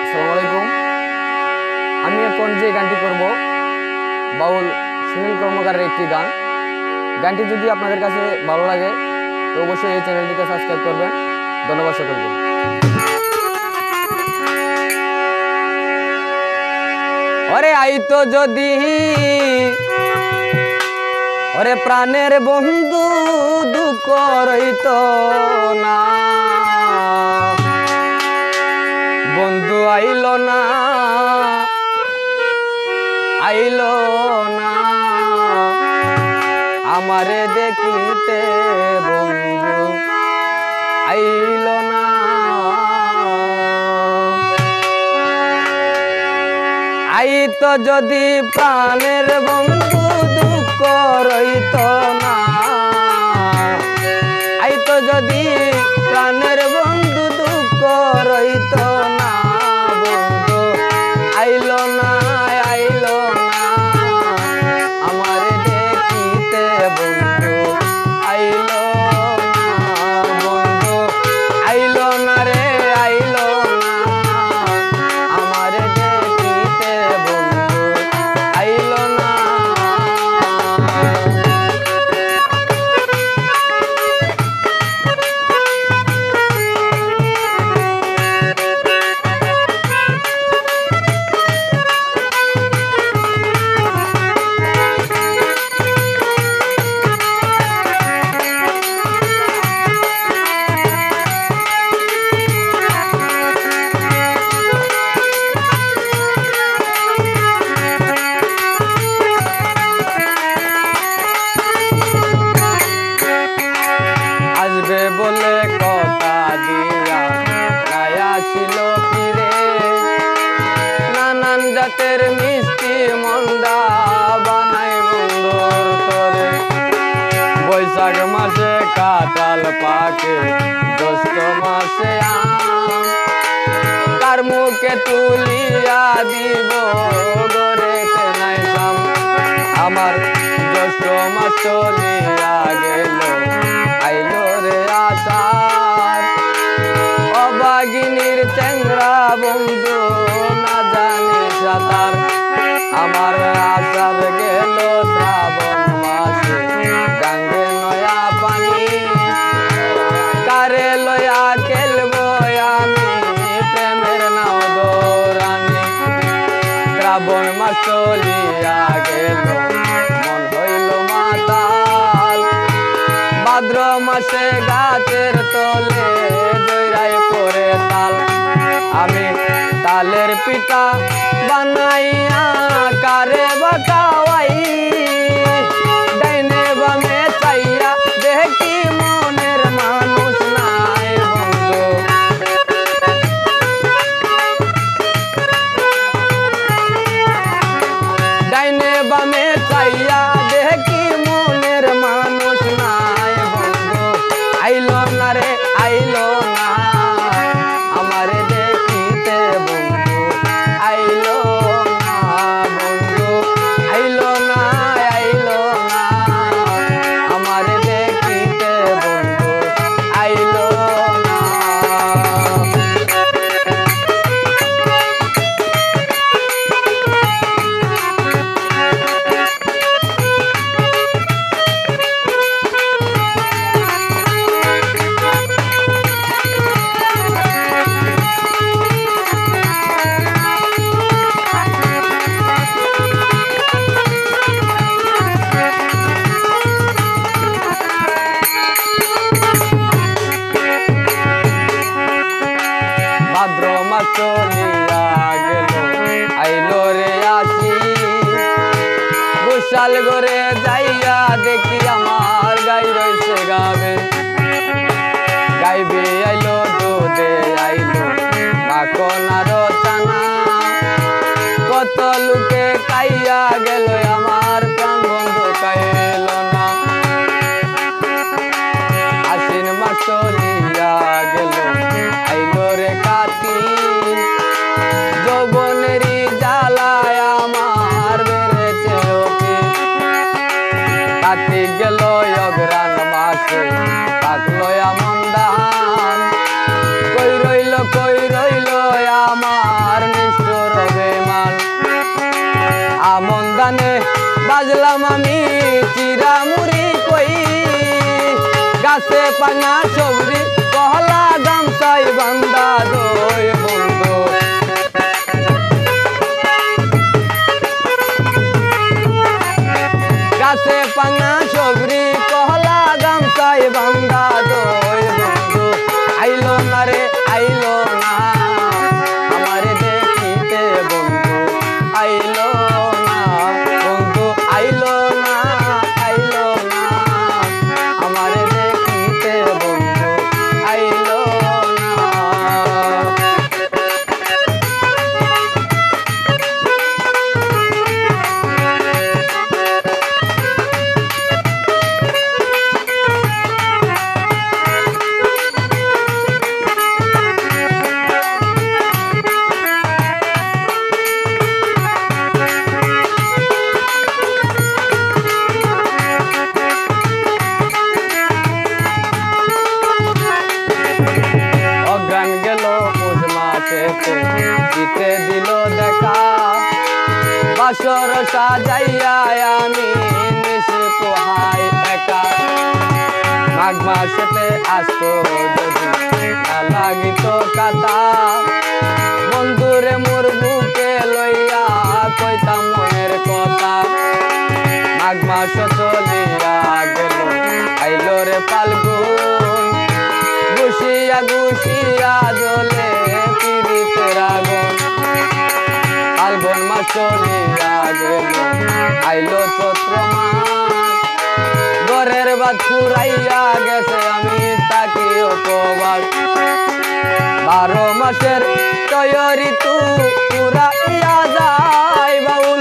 আসসালামু আমি এখন যে গানটি করব বাউল সুনীল কর্মকারের একটি গান। গানটি যদি আপনাদের কাছে ভালো লাগে তো অবশ্যই এই চ্যানেলটিকে সাবস্ক্রাইব করবেন। ধন্যবাদ সকলকে। ওরে আইতো যদি ওরে প্রাণের বন্ধু দুঃখ রইতো না, বন্ধু আইলো না আইলো না আমারে দেখিতে, বন্ধু আইলো না। আইতো যদি প্রাণের বন্ধু দুঃখ রইতো না, আইতো যদি প্রাণের বন্ধু দুঃখ রইতো না, বন্ধু আইলো না আইলো না আমারে দেখিতে, বন্ধু আইলো না, বন্ধু আইলো না রে আইলো না আমারে দেখিতে, বন্ধু আইলো না। আসবে বলে কথা দিয়া গায়া ছিল ফিরে, নানান জাতের মিষ্টি মন্দা বানাই বন্ধুর তরে, বৈশাখ মাসে কাঁঠাল পাকে, জ্যৈষ্ঠ মাসে আম, তার মুখে তুলিয়া দিব গরেতে নাই সাম, আমার জ্যৈষ্ঠ মাস চলিয়া গেল আইলো রে আষাঢ়, অবাগিনীর চেংরা বন্ধু না জানি সাঁতার, আমার আষাঢ় গেল শ্রাবণ মাসে গাঙ্গে নয়া পানি, কারে লয়া খেলবো আমি প্রেমের নাও দৌড়ানি, শ্রাবণ মাস চলিয়া গেল মন হইল মাতাল, ভাদ্র মাসে গাছের তলে দৈরায় পড়ে তাল, আমি তালের পিঠা বানাইয়া কারে বাকাওয়াই, ডাইনে বামে চাইয়া দেখি মনের মানুষ নাই, বন্ধু ডাইনে বামে চাইয়া দেখি মনের মানুষ নাই, বন্ধু আইলো না রে আইলো না আমারে দেখিতে, বন্ধু আইলো না, বন্ধু আইলো না আইলো না আমারে দেখিতে, বন্ধু আইলো না। ভাদ্র মাস চলিয়া গেল আইলো রে আসি, গোসাল ঘরে যাইয়া দেখি আমার গাই রয়েছে গাবে, গাইবে আইলো দুধে আইলো কাকনার চানা, কত লোকে খাইয়া গেল আমার প্রাণ বন্ধু খাইল না, আশ্বিন মাস চলিয়া গেল আইলো রে কার্তিক, যৌবনেরই জ্বালায় আমার বেড়েছে অতীত, কার্তিক গেল অগ্রাণ মাসে থাকলো এমন গাছে পাঙা সবরি কহলা গামছাই বান্দা দই বন্ধু গাছে পাঙা সবরি কহলা গামছাই বান্দা দই বন্ধু আইলো না রে আইলো না আমারে দেখিতে বন্ধু আইলো না বন্ধু আইলো না আইলো না আমারে দেখিতে বন্ধু আইলো না অজ্ঞান গেল পৌষ মাসেতে দিতে দিল দেখা বাসর সাজাইয়া আমি নিশে পোহাই একা মাঘ মাসেতে আসতো যদি লাগিত কাতা বন্ধুরে মোর বুকে লইয়া কইতাম মনের কথা মাঘ মাস চলিয়া গেল আইলো রে ফাল্গুন গুছিয়া গুছিয়া জলে পীড়িতের আগুন ফাল্গুন মাস চলিয়া গেল আইলো চৈত্র মাস ঘরের বাদ ফুরাইয়া গেছে আমি তাকি উপবাস 12 মাসের তৈরি তু পুরাইয়া যায় বাউল